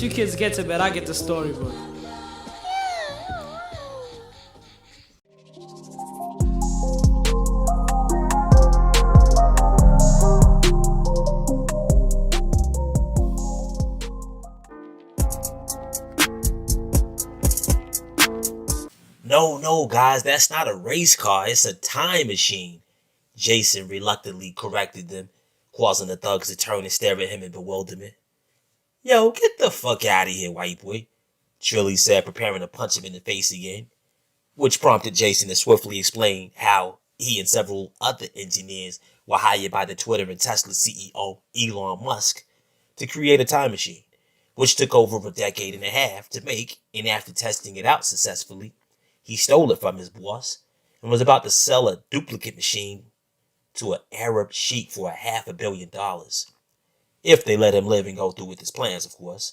Let you kids get to bed, I get the storybook. No, guys, that's not a race car. It's a time machine. Jason reluctantly corrected them, causing the thugs to turn and stare at him in bewilderment. Yo, get the fuck out of here, white boy, Trilly said, preparing to punch him in the face again, which prompted Jason to swiftly explain how he and several other engineers were hired by the Twitter and Tesla CEO, Elon Musk, to create a time machine, which took over a decade and a half to make, and after testing it out successfully, he stole it from his boss and was about to sell a duplicate machine to an Arab sheik for $500 million. If they let him live and go through with his plans, of course,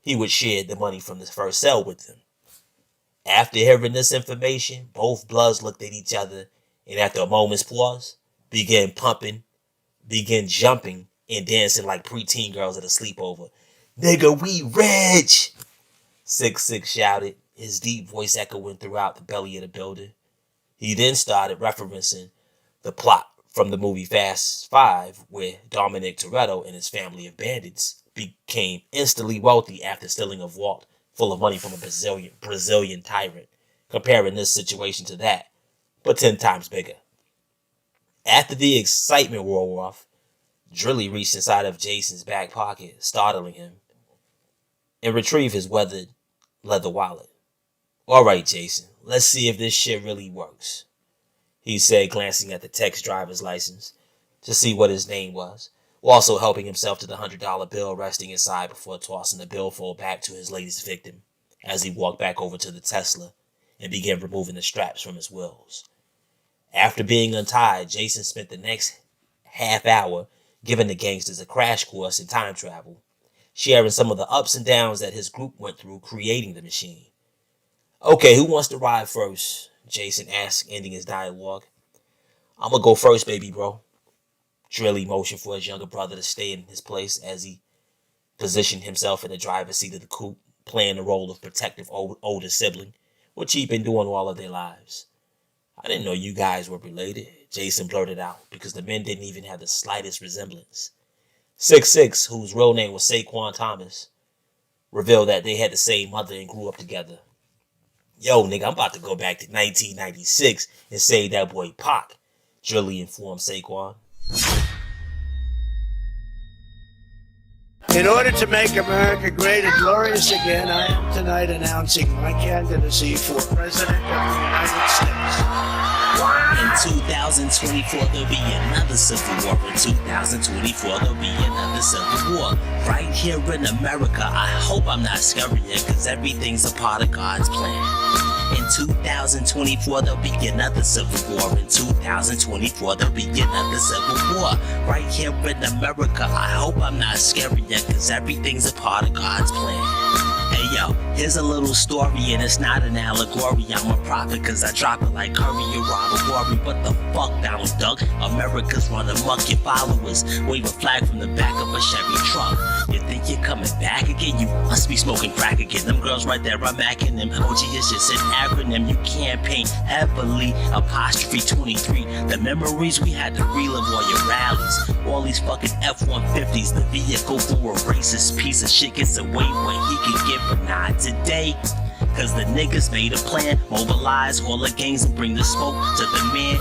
he would share the money from the first sale with them. After hearing this information, both Bloods looked at each other and after a moment's pause, began jumping and dancing like preteen girls at a sleepover. Nigga, we rich! 6'6" shouted, his deep voice echoing throughout the belly of the building. He then started referencing the plot from the movie Fast 5, where Dominic Toretto and his family of bandits became instantly wealthy after stealing a vault full of money from a Brazilian tyrant, comparing this situation to that, but 10 times bigger. After the excitement wore off, Drilly reached inside of Jason's back pocket, startling him, and retrieved his weathered leather wallet. All right, Jason, let's see if this shit really works, he said, glancing at the tech's driver's license to see what his name was, also helping himself to the $100 bill resting inside before tossing the billfold back to his latest victim as he walked back over to the Tesla and began removing the straps from his wheels. After being untied, Jason spent the next half hour giving the gangsters a crash course in time travel, sharing some of the ups and downs that his group went through creating the machine. Okay, who wants to ride first? Jason asked, ending his dialogue. I'm gonna go first, baby bro. Drilly motioned for his younger brother to stay in his place as he positioned himself in the driver's seat of the coupe, playing the role of protective older sibling, which he'd been doing all of their lives. I didn't know you guys were related, Jason blurted out, because the men didn't even have the slightest resemblance. 6'6", whose real name was Saquon Thomas, revealed that they had the same mother and grew up together. Yo, nigga, I'm about to go back to 1996 and save that boy Pac, Drilly informed Saquon. In order to make America great and glorious again, I am tonight announcing my candidacy for President of the United States. In 2024, there'll be another civil war. In 2024, there'll be another civil war. Right here in America, I hope I'm not scary here, cause everything's a part of God's plan. In 2024, there'll be another civil war. In 2024, there'll be another civil war. Right here in America, I hope I'm not scary yet, cause everything's a part of God's plan. Hey yo, here's a little story and it's not an allegory. I'm a prophet cause I drop it like Curry or Robert Worry. What the fuck, Donald Duck? America's running amok, your followers wave a flag from the back of a Chevy truck. You think you're coming back again? You must be smoking crack again. Them girls right there, I'm macking them. OG is just an acronym. You campaign heavily, apostrophe 23. The memories we had to relive all your rallies. All these fucking F-150s, the vehicle for a racist piece of shit gets away when he can give a nod today. Cause the niggas made a plan, mobilize all the gangs and bring the smoke to the man.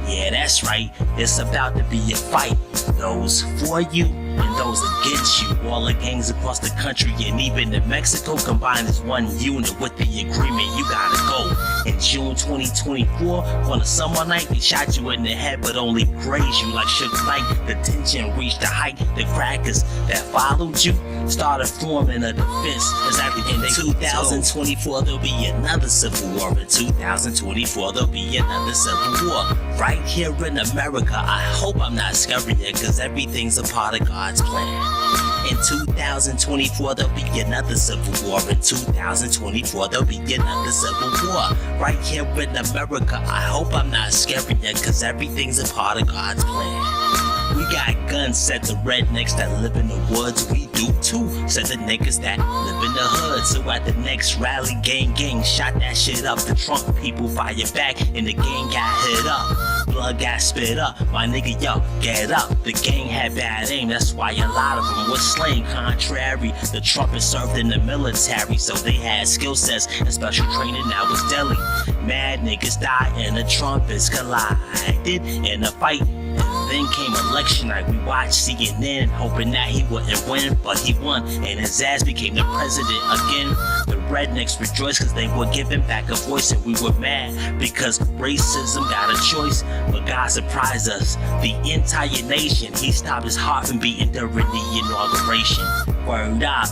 Yeah, that's right, it's about to be a fight. Those for you and those against you. All the gangs across the country and even in Mexico combined as one unit. With the agreement, you gotta go. In June 2024, on a summer night, they shot you in the head but only grazed you like Suge Knight. The tension reached the height. The crackers that followed you started forming a defense. In 2024, there'll be another civil war. In 2024, there'll be another civil war. Right here in America, I hope I'm not scary here, cause everything's a part of God's plan. In 2024, there'll be another civil war. In 2024, there'll be another civil war. Right here in America, I hope I'm not scary here, cause everything's a part of God's plan. We got guns, said the rednecks that live in the woods. We do too, said the niggas that live in the hood. So at the next rally, gang shot that shit up. The Trump people fired back and the gang got hit up. Blood got spit up, my nigga, yo, get up. The gang had bad aim, that's why a lot of them was slain. Contrary, the trumpet served in the military, so they had skill sets and special training that was deadly. Mad niggas died and the trumpets collided in a fight. And then came election night, we watched CNN, hoping that he wouldn't win, but he won, and his ass became the president again. The rednecks rejoiced cause they were giving back a voice, and we were mad because racism got a choice. But God surprised us, the entire nation. He stopped his heart from beating during the inauguration. Word up,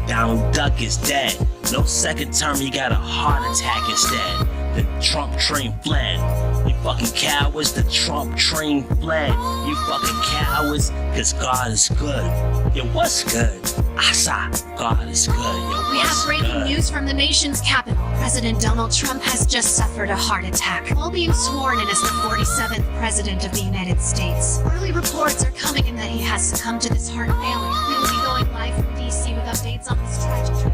Donald Duck is dead. No second term, he got a heart attack instead. The Trump train fled. You fucking cowards, the Trump train fled. You fucking cowards, cause God is good. Yo, what's good? I saw God is good. Yo, We have breaking news from the nation's capital. President Donald Trump has just suffered a heart attack while being sworn in as the 47th President of the United States. Early reports are coming in that he has succumbed to this heart failure. We will be going live from DC with updates on this tragedy.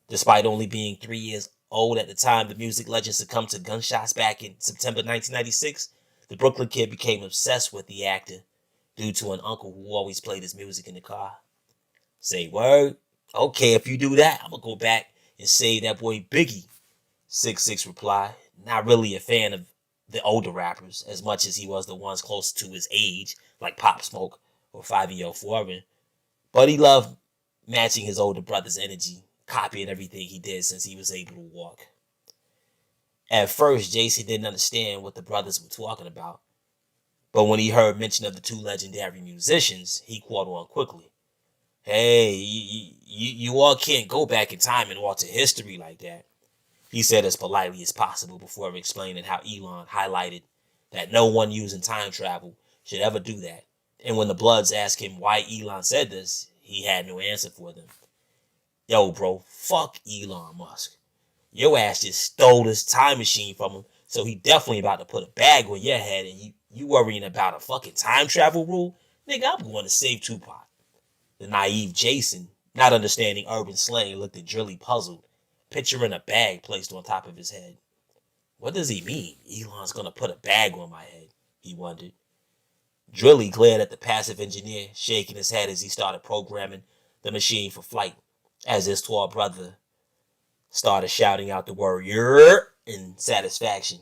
Despite only being 3 years old at the time the music legend succumbed to gunshots back in September 1996, the Brooklyn kid became obsessed with the actor due to an uncle who always played his music in the car. Say word? Okay, if you do that, I'm gonna go back and save that boy Biggie. 6'6" replied, not really a fan of the older rappers as much as he was the ones close to his age, like Pop Smoke or 5-Year Foreign, but he loved matching his older brother's energy, copying everything he did since he was able to walk. At first, Jason didn't understand what the brothers were talking about, but when he heard mention of the two legendary musicians, he caught on quickly. Hey, you all can't go back in time and alter history like that, he said as politely as possible before explaining how Elon highlighted that no one using time travel should ever do that. And when the Bloods asked him why Elon said this, he had no answer for them. Yo, bro, fuck Elon Musk. Your ass just stole this time machine from him, so he definitely about to put a bag on your head, and you worrying about a fucking time travel rule? Nigga, I'm going to save Tupac. The naive Jason, not understanding urban slang, looked at Drilly puzzled, picturing a bag placed on top of his head. What does he mean, Elon's going to put a bag on my head? He wondered. Drilly glared at the passive engineer, shaking his head as he started programming the machine for flight, as his tall brother started shouting out the word "yer" in satisfaction.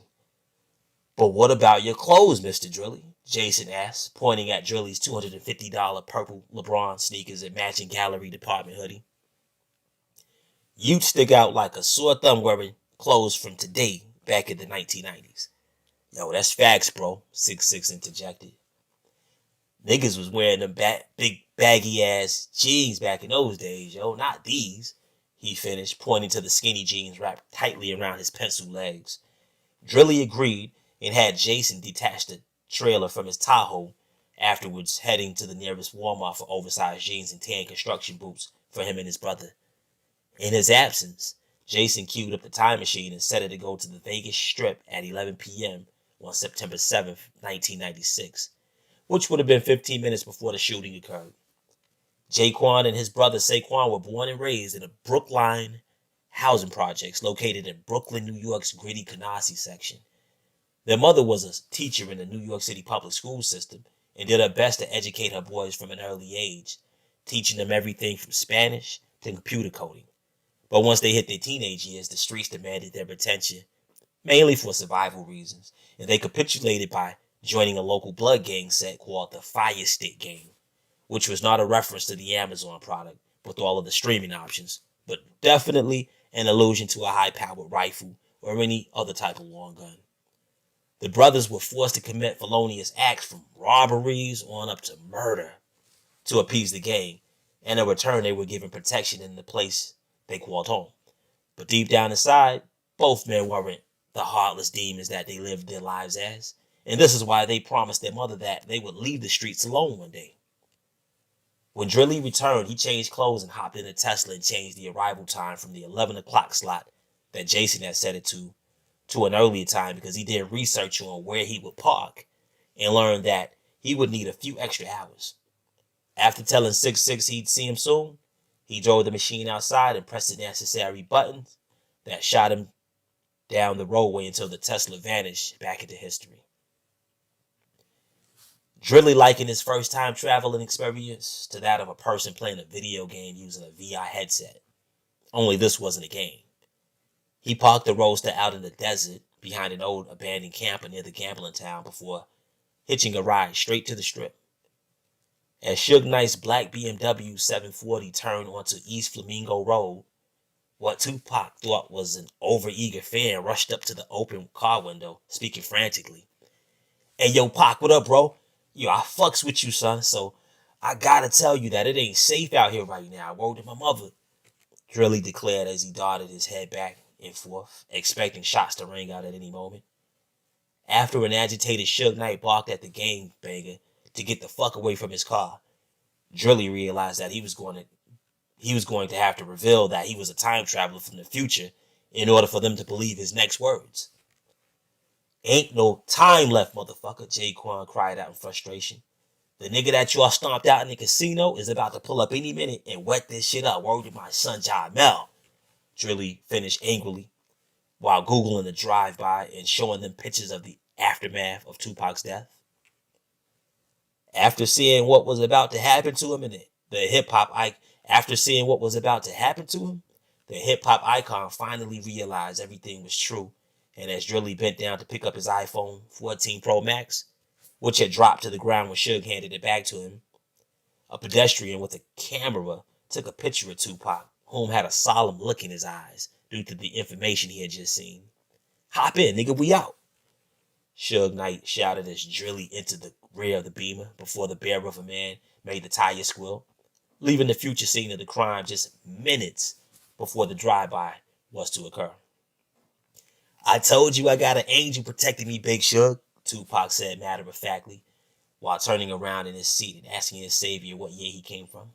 But what about your clothes, Mr. Drilly? Jason asked, pointing at Drilly's $250 purple LeBron sneakers and matching gallery department hoodie. You'd stick out like a sore thumb wearing clothes from today back in the 1990s. Yo, that's facts, bro, 6'6" interjected. Niggas was wearing them big baggy-ass jeans back in those days, yo, not these, he finished, pointing to the skinny jeans wrapped tightly around his pencil legs. Drilly agreed and had Jason detach the trailer from his Tahoe, afterwards heading to the nearest Walmart for oversized jeans and tan construction boots for him and his brother. In his absence, Jason queued up the time machine and set it to go to the Vegas Strip at 11 p.m. on September 7th, 1996. Which would have been 15 minutes before the shooting occurred. Jaquan and his brother Saquon were born and raised in the Brookline housing projects located in Brooklyn, New York's gritty Canarsie section. Their mother was a teacher in the New York City public school system and did her best to educate her boys from an early age, teaching them everything from Spanish to computer coding. But once they hit their teenage years, the streets demanded their attention, mainly for survival reasons, and they capitulated by joining a local blood gang set called the Fire Stick Gang, which was not a reference to the Amazon product with all of the streaming options, but definitely an allusion to a high-powered rifle or any other type of long gun. The brothers were forced to commit felonious acts from robberies on up to murder to appease the gang, and in return they were given protection in the place they called home. But deep down inside, both men weren't the heartless demons that they lived their lives as. And this is why they promised their mother that they would leave the streets alone one day. When Drilly returned, he changed clothes and hopped in a Tesla and changed the arrival time from the 11 o'clock slot that Jason had set it to an earlier time because he did research on where he would park and learned that he would need a few extra hours. After telling 6-6 he'd see him soon, he drove the machine outside and pressed the necessary buttons that shot him down the roadway until the Tesla vanished back into history. Drilly likened his first time traveling experience to that of a person playing a video game using a VR headset. Only this wasn't a game. He parked the Roadster out in the desert behind an old abandoned camper near the gambling town before hitching a ride straight to the strip. As Suge Knight's black BMW 740 turned onto East Flamingo Road, what Tupac thought was an overeager fan rushed up to the open car window, speaking frantically. "Hey, yo, Pac, what up, bro? Yo, I fucks with you, son, so I gotta tell you that it ain't safe out here right now. Word to my mother," Drilly declared as he darted his head back and forth, expecting shots to ring out at any moment. After an agitated Suge Knight barked at the gangbanger to get the fuck away from his car, Drilly realized that he was going to have to reveal that he was a time traveler from the future in order for them to believe his next words. "Ain't no time left, motherfucker," Jaquan cried out in frustration. "The nigga that y'all stomped out in the casino is about to pull up any minute and wet this shit up. Word to my son, Jamel," Drilly finished angrily, while Googling the drive-by and showing them pictures of the aftermath of Tupac's death. After seeing what was about to happen to him, the hip-hop icon finally realized everything was true, and as Drilly bent down to pick up his iPhone 14 Pro Max, which had dropped to the ground when Suge handed it back to him, a pedestrian with a camera took a picture of Tupac, whom had a solemn look in his eyes due to the information he had just seen. "Hop in, nigga, we out," Suge Knight shouted as Drilly entered the rear of the Beamer before the bear of a man made the tire squeal, leaving the future scene of the crime just minutes before the drive-by was to occur. "I told you I got an angel protecting me, Big Suge," Tupac said matter-of-factly, while turning around in his seat and asking his savior what year he came from.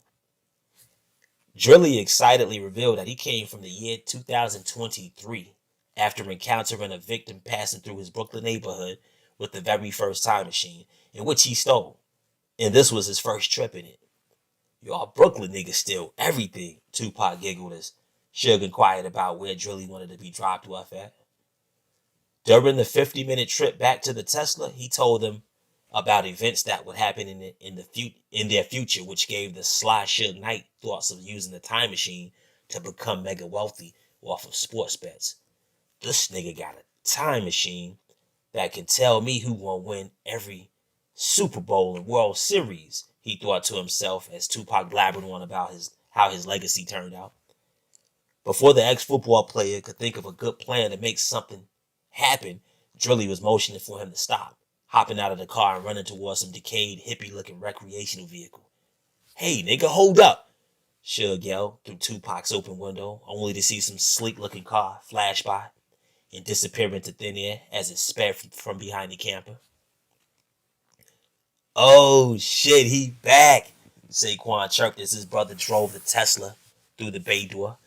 Drilly excitedly revealed that he came from the year 2023 after encountering a victim passing through his Brooklyn neighborhood with the very first time machine, in which he stole, and this was his first trip in it. "Y'all Brooklyn niggas steal everything," Tupac giggled as Suge inquired about where Drilly wanted to be dropped off at. During the 50-minute trip back to the Tesla, he told them about events that would happen in their future, which gave the sly Suge Knight thoughts of using the time machine to become mega wealthy off of sports bets. "This nigga got a time machine that can tell me who won't win every Super Bowl and World Series," he thought to himself as Tupac blabbered on about how his legacy turned out. Before the ex-football player could think of a good plan to make something happen, Drilly was motioning for him to stop, hopping out of the car and running towards some decayed, hippie-looking recreational vehicle. "Hey, nigga, hold up," Suge yelled through Tupac's open window, only to see some sleek-looking car flash by and disappear into thin air as it sped from behind the camper. "Oh, shit, he back," Saquon chirped as his brother drove the Tesla through the bay door.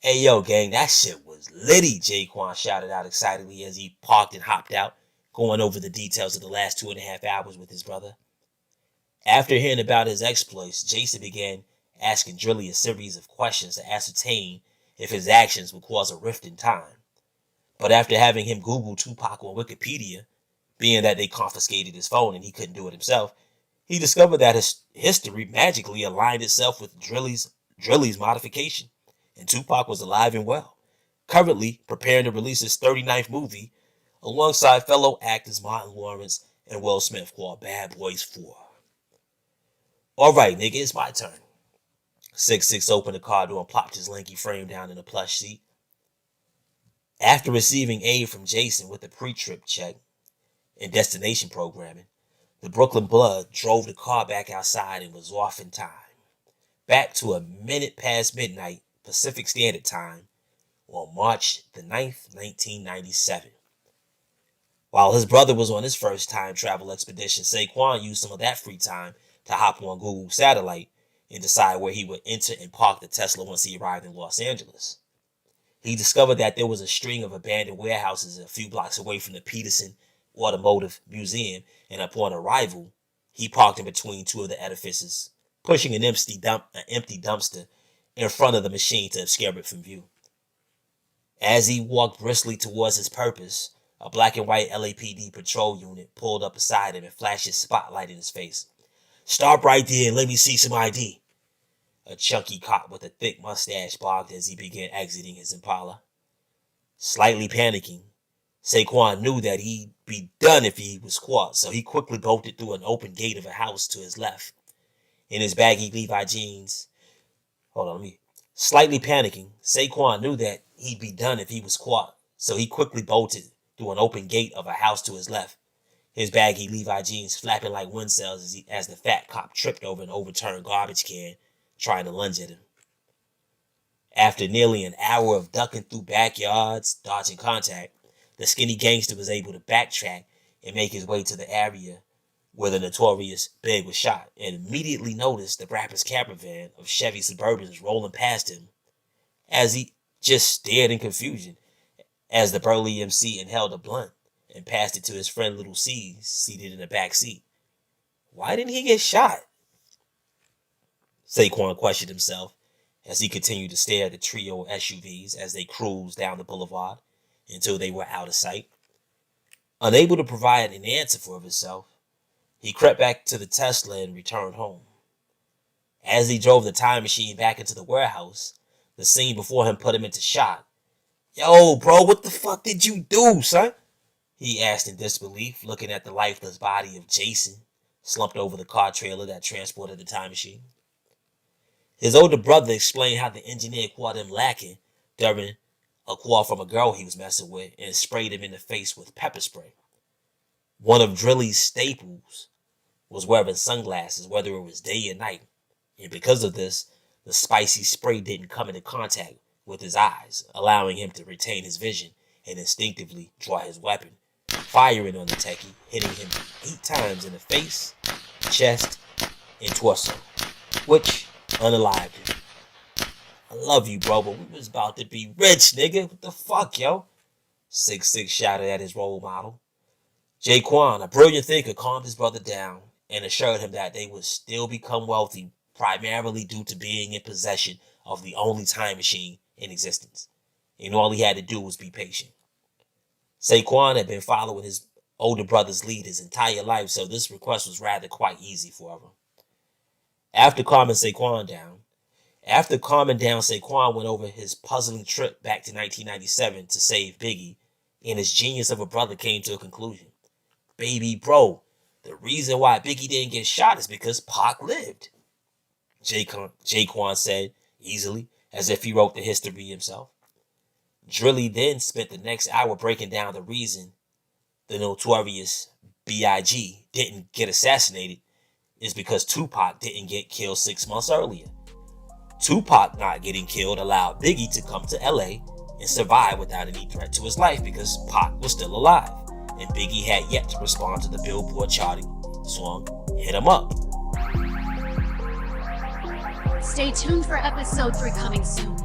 "Hey, yo, gang, that shit was litty," Jaquan shouted out excitedly as he parked and hopped out, going over the details of the last 2.5 hours with his brother. After hearing about his exploits, Jason began asking Drilly a series of questions to ascertain if his actions would cause a rift in time. But after having him Google Tupac on Wikipedia, being that they confiscated his phone and he couldn't do it himself, he discovered that his history magically aligned itself with Drilly's modification, and Tupac was alive and well, currently preparing to release his 39th movie alongside fellow actors Martin Lawrence and Will Smith called Bad Boys 4. "All right, nigga, it's my turn." 6-6 opened the car door and plopped his lanky frame down in a plush seat. After receiving aid from Jason with a pre-trip check and destination programming, the Brooklyn Blood drove the car back outside and was off in time, back to a minute past midnight Pacific Standard Time on March the 9th, 1997. While his brother was on his first time travel expedition, Saquon used some of that free time to hop on Google Satellite and decide where he would enter and park the Tesla once he arrived in Los Angeles. he discovered that there was a string of abandoned warehouses a few blocks away from the Peterson Automotive Museum, and upon arrival, he parked in between two of the edifices, pushing an empty dumpster in front of the machine to obscure it from view. As he walked briskly towards his purpose, a black and white LAPD patrol unit pulled up beside him and flashed his spotlight in his face. "Stop right there and let me see some ID." A chunky cop with a thick mustache barked as he began exiting his Impala. Slightly panicking, Saquon knew that he'd be done if he was caught, so he quickly bolted through an open gate of a house to his left. In his baggy Levi jeans, Slightly panicking, Saquon knew that he'd be done if he was caught, so he quickly bolted through an open gate of a house to his left, his baggy Levi jeans flapping like wind sails as the fat cop tripped over an overturned garbage can, trying to lunge at him. After nearly an hour of ducking through backyards, dodging contact, the skinny gangster was able to backtrack and make his way to the area where the Notorious B.I.G was shot, and immediately noticed the rapper's caravan of Chevy Suburbans rolling past him, as he just stared in confusion as the burly MC inhaled a blunt and passed it to his friend Little C, seated in the back seat. Why didn't he get shot? Saquon questioned himself as he continued to stare at the trio of SUVs as they cruised down the boulevard until they were out of sight. Unable to provide an answer for himself, he crept back to the Tesla and returned home. As he drove the time machine back into the warehouse, the scene before him put him into shock. "Yo, bro, what the fuck did you do, son?" he asked in disbelief, looking at the lifeless body of Jason, slumped over the car trailer that transported the time machine. His older brother explained how the engineer caught him lacking during a call from a girl he was messing with and sprayed him in the face with pepper spray. One of Drilly's staples was wearing sunglasses, whether it was day or night, and because of this, the spicy spray didn't come into contact with his eyes, allowing him to retain his vision and instinctively draw his weapon, firing on the techie, hitting him 8 times in the face, chest, and torso, which unalived him. "I love you, bro, but we was about to be rich, nigga. What the fuck, yo?" 6'6" shouted at his role model. Jaquan, a brilliant thinker, calmed his brother down and assured him that they would still become wealthy primarily due to being in possession of the only time machine in existence, and all he had to do was be patient. Saquon had been following his older brother's lead his entire life, so this request was rather quite easy for him. After calming down, Saquon went over his puzzling trip back to 1997 to save Biggie, and his genius of a brother came to a conclusion. "Baby bro, the reason why Biggie didn't get shot is because Pac lived," Jaquan said easily, as if he wrote the history himself. Drilly then spent the next hour breaking down the reason the Notorious B.I.G didn't get assassinated is because Tupac didn't get killed 6 months earlier. Tupac not getting killed allowed Biggie to come to LA and survive without any threat to his life because Pac was still alive, and Biggie had yet to respond to the Billboard charting song "Hit 'Em Up." Stay tuned for episode 3 coming soon.